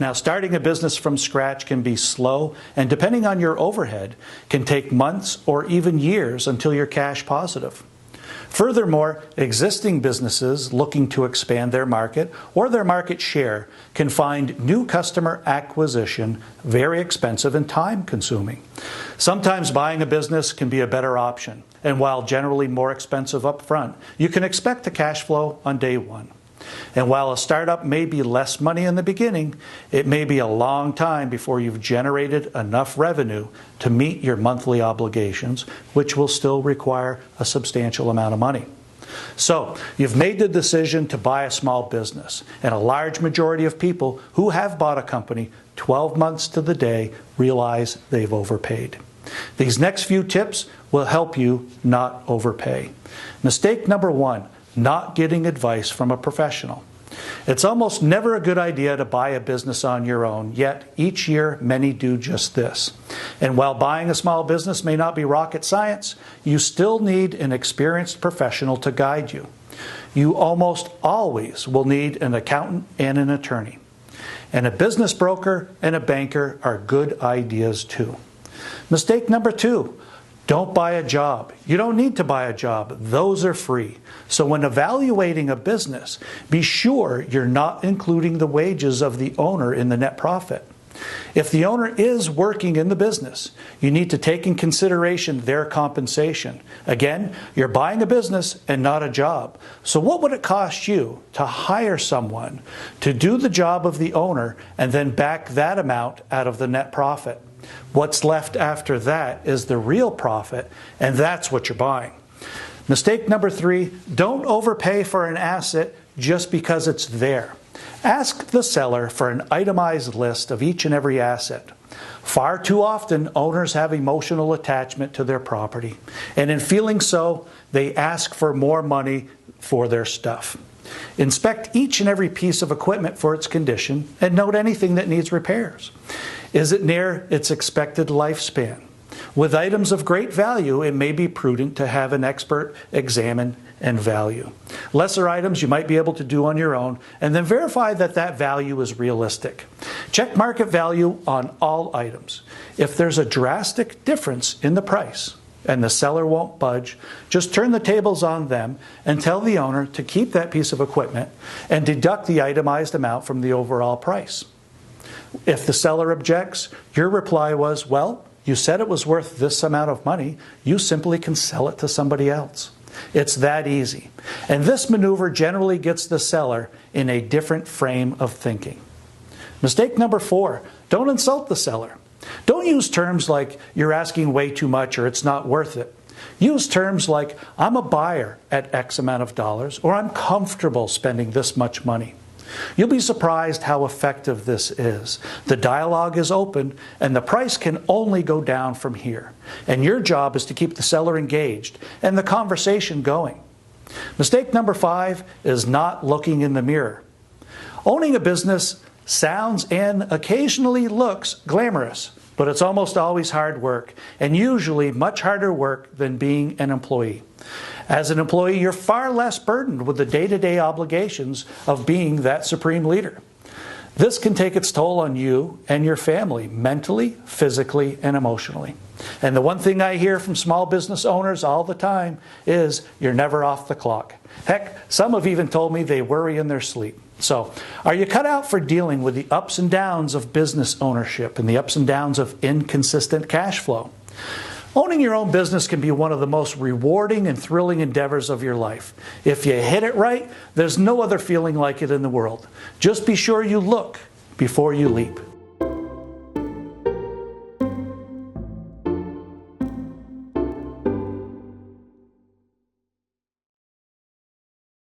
Now, starting a business from scratch can be slow, and depending on your overhead, can take months or even years until you're cash positive. Furthermore, existing businesses looking to expand their market or their market share can find new customer acquisition very expensive and time-consuming. Sometimes buying a business can be a better option, and while generally more expensive up front, you can expect the cash flow on day one. And while a startup may be less money in the beginning, it may be a long time before you've generated enough revenue to meet your monthly obligations, which will still require a substantial amount of money. So, you've made the decision to buy a small business, and a large majority of people who have bought a company 12 months to the day realize they've overpaid. These next few tips will help you not overpay. Mistake number 1. Not getting advice from a professional. It's almost never a good idea to buy a business on your own, yet each year many do just this. And while buying a small business may not be rocket science, you still need an experienced professional to guide you. You almost always will need an accountant and an attorney. And a business broker and a banker are good ideas too. Mistake number 2. Don't buy a job. You don't need to buy a job. Those are free. So when evaluating a business, be sure you're not including the wages of the owner in the net profit. If the owner is working in the business, you need to take in consideration their compensation. Again, you're buying a business and not a job. So what would it cost you to hire someone to do the job of the owner and then back that amount out of the net profit? What's left after that is the real profit, and that's what you're buying. Mistake number 3, don't overpay for an asset just because it's there. Ask the seller for an itemized list of each and every asset. Far too often, owners have emotional attachment to their property, and in feeling so, they ask for more money for their stuff. Inspect each and every piece of equipment for its condition and note anything that needs repairs. Is it near its expected lifespan? With items of great value, it may be prudent to have an expert examine and value. Lesser items you might be able to do on your own, and then verify that that value is realistic. Check market value on all items. If there's a drastic difference in the price, and the seller won't budge, just turn the tables on them and tell the owner to keep that piece of equipment and deduct the itemized amount from the overall price. If the seller objects, your reply was, well, you said it was worth this amount of money, you simply can sell it to somebody else. It's that easy. And this maneuver generally gets the seller in a different frame of thinking. Mistake number 4, don't insult the seller. Don't use terms like you're asking way too much or it's not worth it. Use terms like I'm a buyer at X amount of dollars or I'm comfortable spending this much money. You'll be surprised how effective this is. The dialogue is open and the price can only go down from here. And your job is to keep the seller engaged and the conversation going. Mistake number 5 is not looking in the mirror. Owning a business sounds and occasionally looks glamorous, but it's almost always hard work, and usually much harder work than being an employee. As an employee, you're far less burdened with the day-to-day obligations of being that supreme leader. This can take its toll on you and your family, mentally, physically, and emotionally. And the one thing I hear from small business owners all the time is, you're never off the clock. Heck, some have even told me they worry in their sleep. So, are you cut out for dealing with the ups and downs of business ownership and the ups and downs of inconsistent cash flow? Owning your own business can be one of the most rewarding and thrilling endeavors of your life. If you hit it right, there's no other feeling like it in the world. Just be sure you look before you leap.